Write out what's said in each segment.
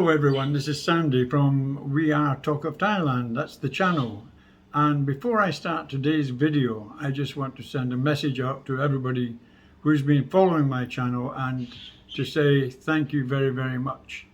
Hello everyone, this is Sandy from We Are Talk of Thailand, that's the channel. And before I start today's video, I just want to send a message out to everybody who's been following my channel and to say thank you very, very much.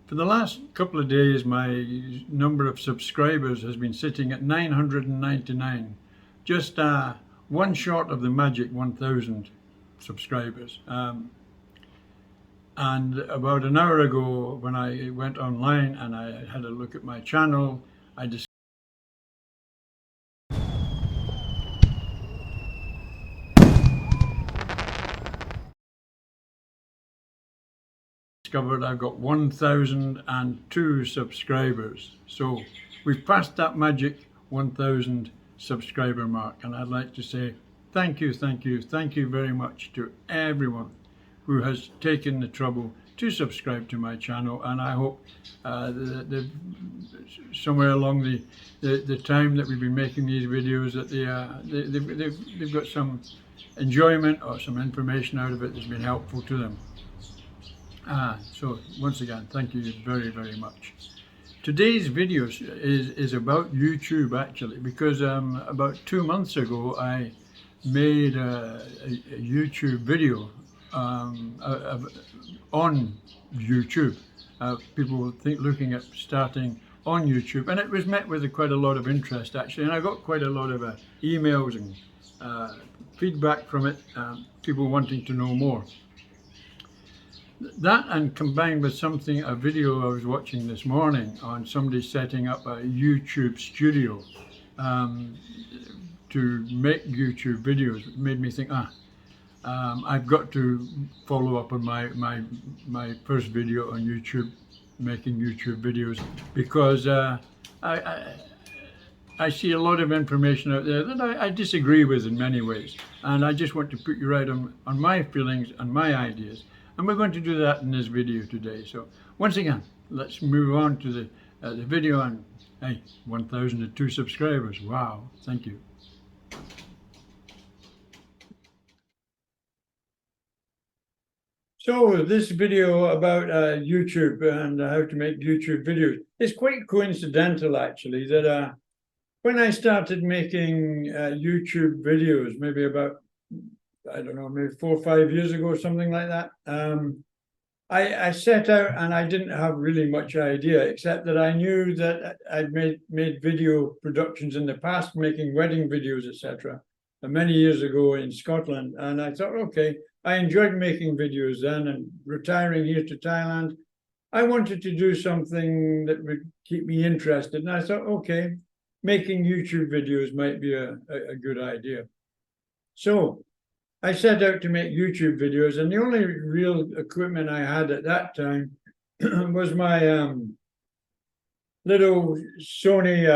For the last couple of days, my number of subscribers has been sitting at 999, just one short of the magic 1,000 subscribers. And about an hour ago, when I went online and I had a look at my channel, I discovered I've got 1,002 subscribers. So we've passed that magic 1,000 subscriber mark, and I'd like to say thank you very much to everyone who has taken the trouble to subscribe to my channel, and I hope somewhere along the time that we've been making these videos that they've got some enjoyment or some information out of it that's been helpful to them. So once again, thank you very, very much. Today's video is about YouTube actually, because about 2 months ago I made a YouTube video on YouTube. People were looking at starting on YouTube, and it was met with quite a lot of interest actually, and I got quite a lot of emails and feedback from it, people wanting to know more. That, and combined with a video I was watching this morning on somebody setting up a YouTube studio to make YouTube videos, made me think, I've got to follow up on my first video on YouTube, making YouTube videos, because I see a lot of information out there that I disagree with in many ways, and I just want to put you right on my feelings and my ideas, and we're going to do that in this video today. So once again, let's move on to the video. And hey, 1,002 subscribers, wow, thank you. So this video about YouTube and how to make YouTube videos is quite coincidental actually, that when I started making YouTube videos, maybe about, I don't know, maybe 4 or 5 years ago, something like that, I set out and I didn't have really much idea, except that I knew that I'd made video productions in the past, making wedding videos, etc., many years ago in Scotland. And I thought, okay, I enjoyed making videos then, and retiring here to Thailand, I wanted to do something that would keep me interested. And I thought, okay, making YouTube videos might be a good idea. So I set out to make YouTube videos, and the only real equipment I had at that time was my little Sony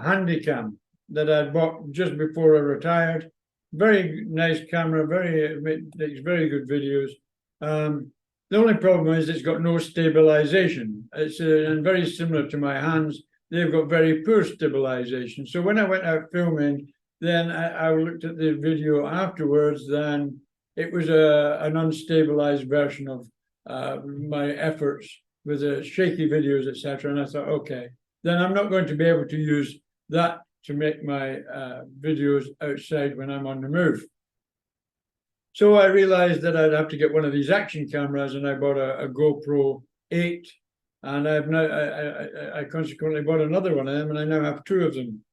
Handycam that I'd bought just before I retired. Very nice camera, makes very good videos. The only problem is it's got no stabilization. It's and very similar to my hands, they've got very poor stabilization. So when I went out filming, then I looked at the video afterwards, then it was an unstabilized version of my efforts with the shaky videos, etc. And I thought, okay, then I'm not going to be able to use that to make my videos outside when I'm on the move. So I realized that I'd have to get one of these action cameras, and I bought a GoPro 8, and I consequently bought another one of them, and I now have 2 of them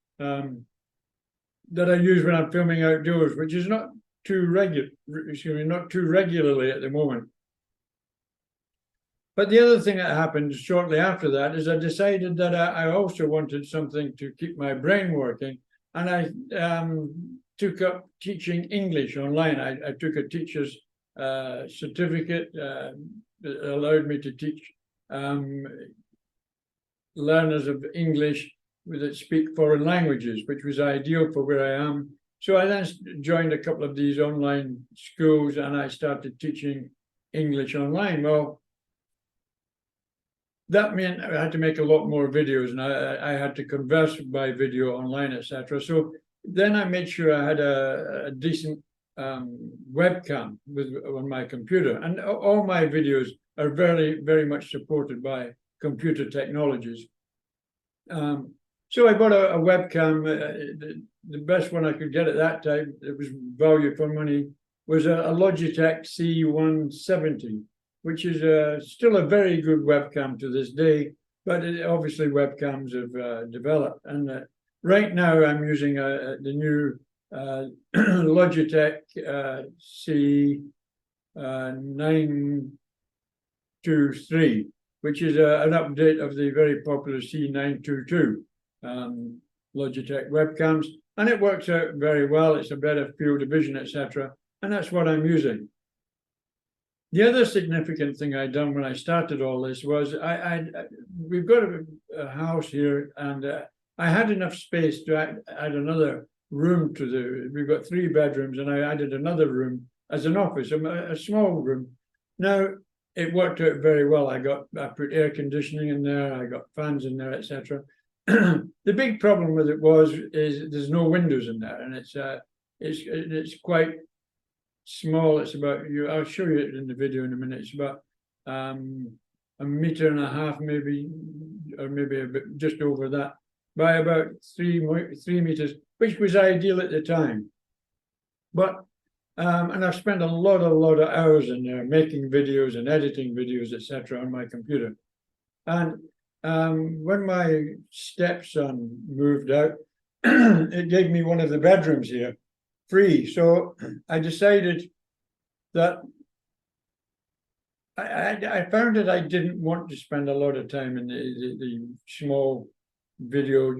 that I use when I'm filming outdoors, which is not too regularly at the moment. But the other thing that happened shortly after that is I decided that I also wanted something to keep my brain working, and I took up teaching English online. I took a teacher's certificate that allowed me to teach learners of English that speak foreign languages, which was ideal for where I am. So I then joined a couple of these online schools, and I started teaching English online. Well, that meant I had to make a lot more videos, and I had to converse by video online, etc. So then I made sure I had a decent webcam on my computer, and all my videos are very, very much supported by computer technologies. So I bought a webcam. The best one I could get at that time, it was value for money, was a Logitech C170, which is still a very good webcam to this day, but obviously webcams have developed. And right now I'm using the new Logitech C923, which is an update of the very popular C922 Logitech webcams, and it works out very well. It's a better field of vision, etc., and that's what I'm using. The other significant thing I'd done when I started all this was we've got a house here, and I had enough space to add another room to we've got 3 bedrooms, and I added another room as an office, a small room. Now, it worked out very well. I put air conditioning in there, I got fans in there, etc. The big problem with it is there's no windows in there, and it's quite small. It's about I'll show you it in the video in a minute. It's about 1.5 meters, maybe, or maybe a bit just over that, by about 3 meters, which was ideal at the time. But and I've spent a lot of hours in there making videos and editing videos, etc., on my computer. And when my stepson moved out, it gave me one of the bedrooms here free. So I decided that I found that I didn't want to spend a lot of time in the small video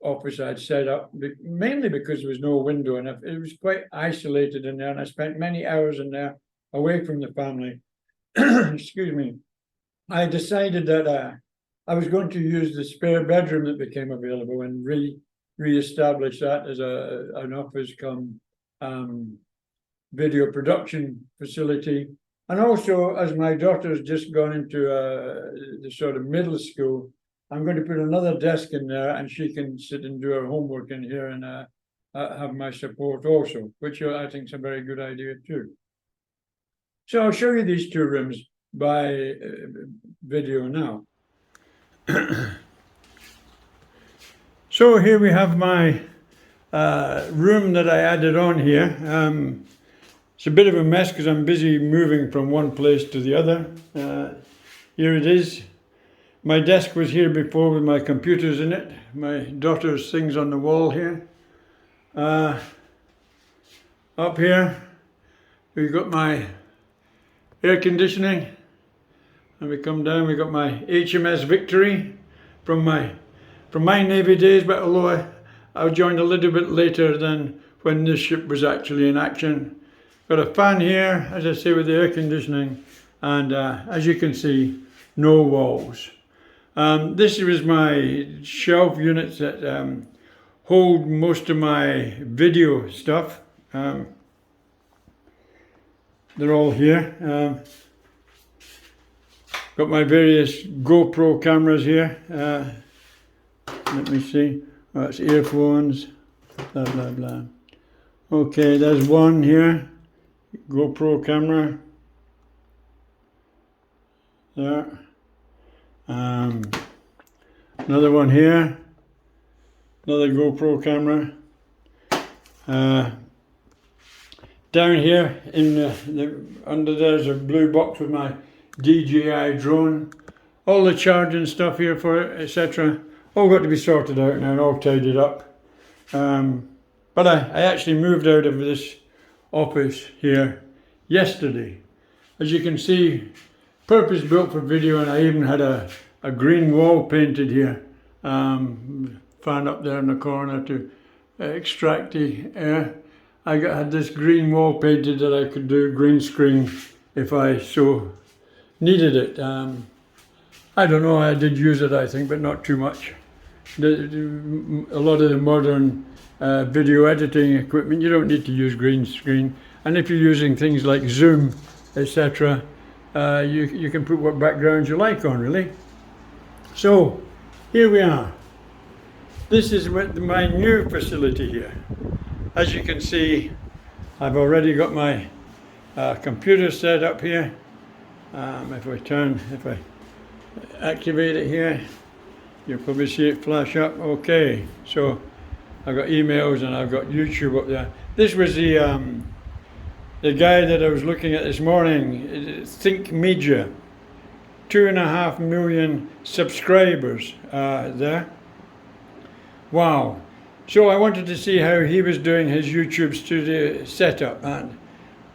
office I'd set up, mainly because there was no window, and it was quite isolated in there, and I spent many hours in there away from the family. Excuse me. I decided that I was going to use the spare bedroom that became available and re-establish that as an office come video production facility. And also, as my daughter's just gone into the sort of middle school, I'm going to put another desk in there, and she can sit and do her homework in here and have my support also, which I think is a very good idea too. So I'll show you these 2 rooms by video now. So here we have my room that I added on here. It's a bit of a mess because I'm busy moving from one place to the other. Here it is. My desk was here before with my computers in it. My daughter's things on the wall here. Up here, we've got my air conditioning. And we come down, we got my HMS Victory from my Navy days, but although I joined a little bit later than when this ship was actually in action. Got a fan here, as I say, with the air conditioning, and as you can see, no walls. This was my shelf units that hold most of my video stuff. They're all here. Got my various GoPro cameras here. Let me see. Oh, it's earphones. Blah blah blah. Okay, there's one here. GoPro camera. There. Another one here. Another GoPro camera. Down here under there's a blue box with my DJI drone. All the charging stuff here for it, etc. All got to be sorted out now and all tidied up. But I actually moved out of this office here yesterday. As you can see, purpose built for video, and I even had a green wall painted here. Fan up there in the corner to extract the air. I had this green wall painted that I could do green screen if I so needed it. I don't know, I did use it, I think, but not too much. A lot of the modern video editing equipment, you don't need to use green screen. And if you're using things like Zoom, etc., you can put what backgrounds you like on, really. So, here we are. This is my new facility here. As you can see, I've already got my computer set up here. If I activate it here. You'll probably see it flash up. Okay, so I've got emails and I've got YouTube up there. This was the guy that I was looking at this morning, Think Media. 2.5 million subscribers there. Wow. So I wanted to see how he was doing his YouTube studio setup, and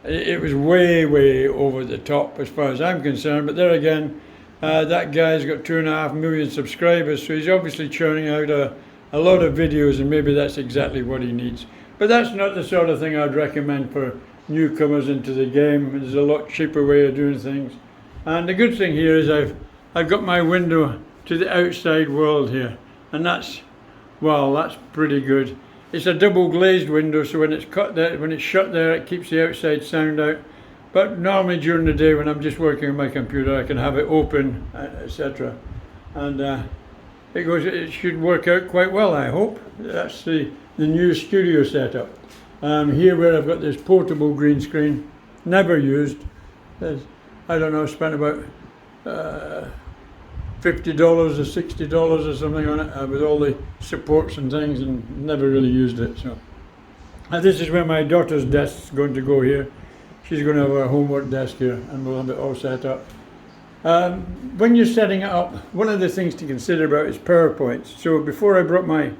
it was way over the top as far as I'm concerned. But there again, that guy's got 2.5 million subscribers, so he's obviously churning out a lot of videos, and maybe that's exactly what he needs. But that's not the sort of thing I'd recommend for newcomers into the game. There's a lot cheaper way of doing things. And the good thing here is I've got my window to the outside world here, and that's pretty good. It's a double glazed window, so when it's shut there, it keeps the outside sound out. But normally during the day when I'm just working on my computer, I can have it open, etc. And it should work out quite well, I hope. That's the new studio setup. Here where I've got this portable green screen, never used. I don't know, spent about $50 or $60 or something on it with all the supports and things, and never really used it. So this is where my daughter's desk is going to go here. She's going to have her homework desk here, and we'll have it all set up. When you're setting it up, one of the things to consider about is PowerPoints. So before I brought my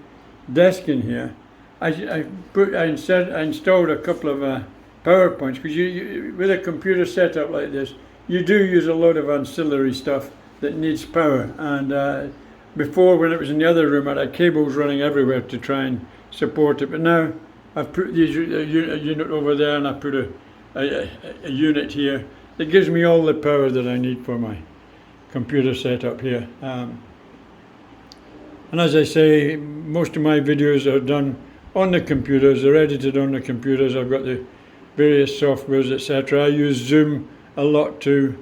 desk in here, I installed a couple of PowerPoints, because with a computer setup like this, you do use a lot of ancillary stuff that needs power. And before, when it was in the other room, I had cables running everywhere to try and support it. But now I've put a unit over there, and I put a unit here that gives me all the power that I need for my computer setup here. And as I say, most of my videos are done on the computers. They're edited on the computers. I've got the various softwares, etc. I use Zoom a lot to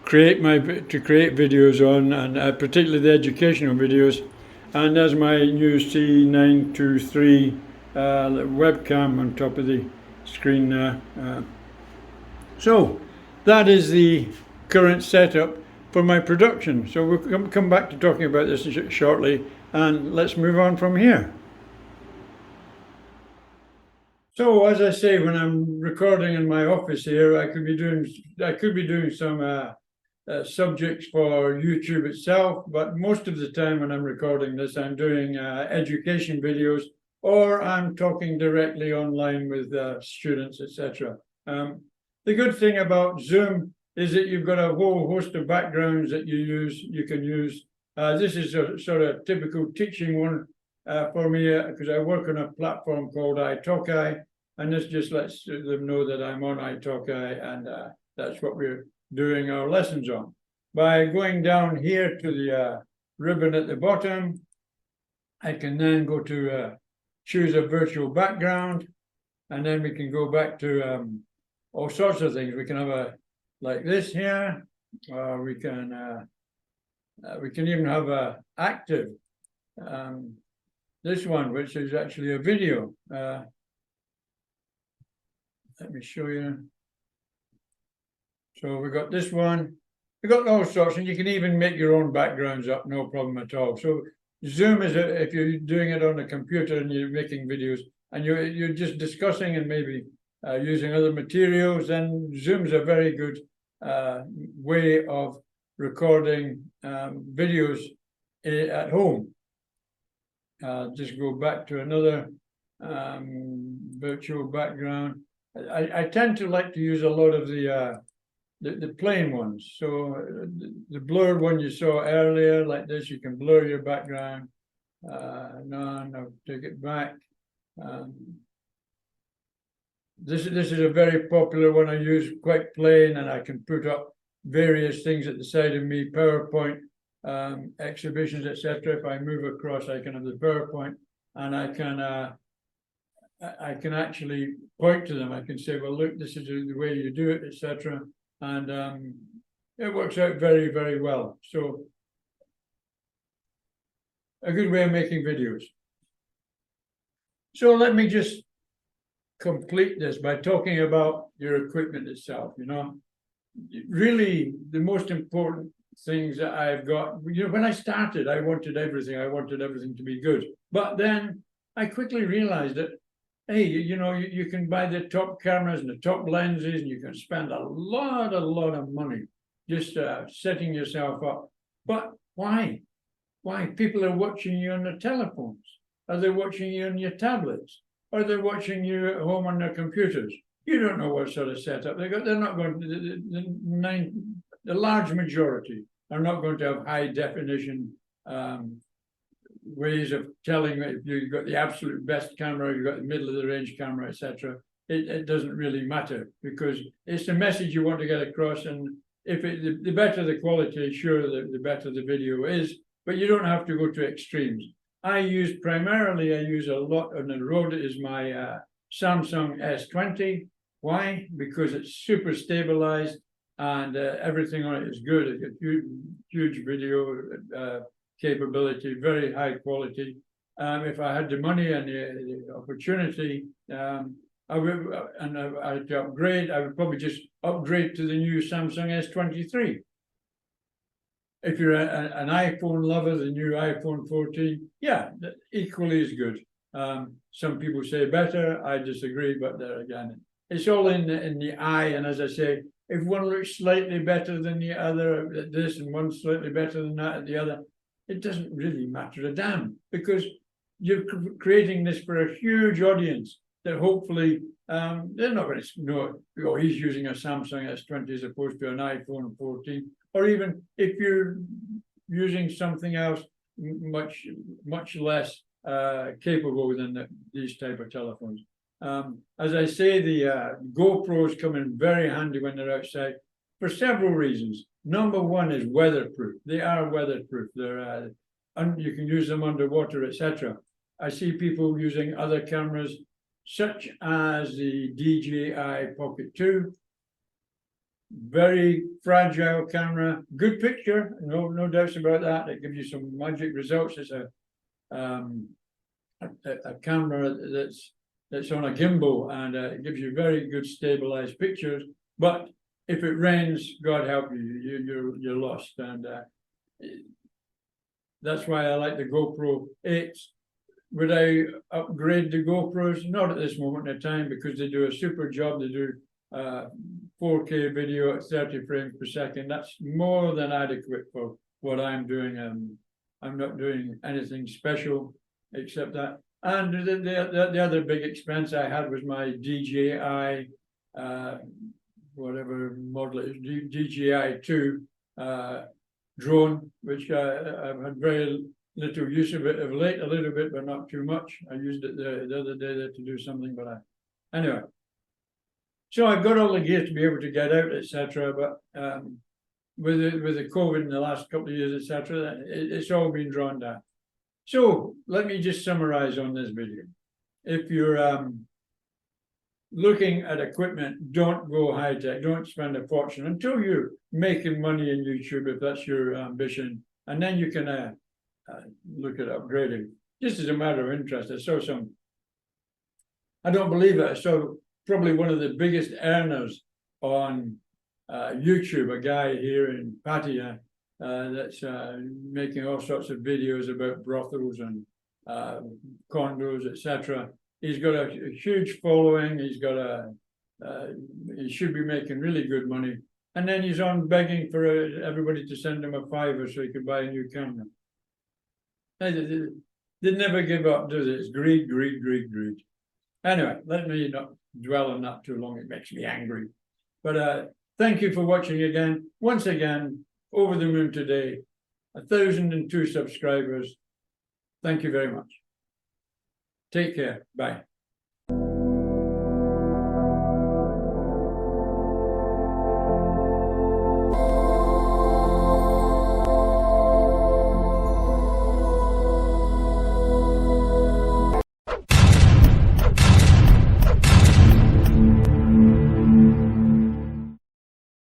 create videos on, and particularly the educational videos. And there's my new C923 webcam on top of the screen there. So that is the current setup for my production. So we'll come back to talking about this shortly, and let's move on from here. So as I say, when I'm recording in my office here, I could be doing some subjects for YouTube itself, but most of the time when I'm recording this, I'm doing education videos, or I'm talking directly online with students, etc. The good thing about Zoom is that you've got a whole host of backgrounds that you can use. This is a sort of typical teaching one for me, because I work on a platform called italki, and this just lets them know that I'm on italki, and that's what we're doing our lessons on. By going down here to the ribbon at the bottom, I can then go to choose a virtual background, and then we can go back to all sorts of things. We can have like this here, or we can even have a active, this one, which is actually a video. Let me show you. So we've got this one. We've got all sorts, and you can even make your own backgrounds up, no problem at all. So Zoom is, if you're doing it on a computer and you're making videos, and you're just discussing and maybe using other materials, then Zoom's a very good way of recording videos at home. Just go back to another virtual background. I tend to like to use a lot of the plain ones. So the blurred one you saw earlier, like this, you can blur your background. None, I'll take it back. This is a very popular one I use, quite plain, and I can put up various things at the side of me, PowerPoint exhibitions, etc. If I move across, I can have the PowerPoint, and I can actually point to them. I can say, well, look, this is the way you do it, etc. And it works out very, very well. So a good way of making videos. So let me just complete this by talking about your equipment itself. really the most important things that I've got, when I started, I wanted everything to be good. But then I quickly realized that, hey, you can buy the top cameras and the top lenses, and you can spend a lot of money just setting yourself up. But why? Why? People are watching you on their telephones. Are they watching you on your tablets? Are they watching you at home on their computers? You don't know what sort of setup they got. They're not going to, the large majority are not going to have high definition ways of telling if you've got the absolute best camera, you've got the middle of the range camera, etc. It doesn't really matter, because it's the message you want to get across. And if the better the quality, sure, the better the video is, but you don't have to go to extremes. I use a lot on the road is my Samsung S20. Why? Because it's super stabilized and everything on it is good. It's got huge video capability, very high quality. If I had the money and the opportunity, I had to upgrade, I would probably just upgrade to the new Samsung S23. If you're an iPhone lover, the new iPhone 14, yeah, equally as good. Some people say better, I disagree, but there again, it's all in the eye. And as I say, if one looks slightly better than the other at this and one slightly better than that at the other, it doesn't really matter a damn, because you're creating this for a huge audience that hopefully they're not going to know, oh, he's using a Samsung S20 as opposed to an iPhone 14, or even if you're using something else much less capable than these type of telephones. As I say, the GoPros come in very handy when they're outside for several reasons. Number one is weatherproof. They are weatherproof. They're you can use them underwater, etc. I see people using other cameras, such as the DJI Pocket 2. Very fragile camera, good picture, no doubts about that. It gives you some magic results. It's a camera that's on a gimbal, and it gives you very good stabilized pictures. But if it rains, God help you, you're lost. And that's why I like the GoPro 8. Would I upgrade the GoPros? Not at this moment in time, because they do a super job. They do 4K video at 30 frames per second. That's more than adequate for what I'm doing. I'm not doing anything special except that. And the other big expense I had was my DJI, whatever model it is, DJI 2 drone, which I've had very little use of it of late, a little bit, but not too much. I used it the other day there to do something, but anyway. So I've got all the gear to be able to get out, etc. But with the COVID in the last couple of years, etc., it's all been drawn down. So let me just summarize on this video. If you're looking at equipment, don't go high tech, don't spend a fortune until you're making money in YouTube, if that's your ambition, and then you can look at upgrading. Just as a matter of interest, I don't believe it, I saw probably one of the biggest earners on YouTube, a guy here in Pattaya that's making all sorts of videos about brothels and condos, etc. He's got a huge following. He's got he should be making really good money. And then he's on begging for everybody to send him a $5 so he could buy a new camera. They never give up, do they? It's greed, greed, greed, greed. Anyway, let me not dwell on that too long. It makes me angry. But thank you for watching again. Once again, over the moon today. 1,002 subscribers. Thank you very much. Take care. Bye.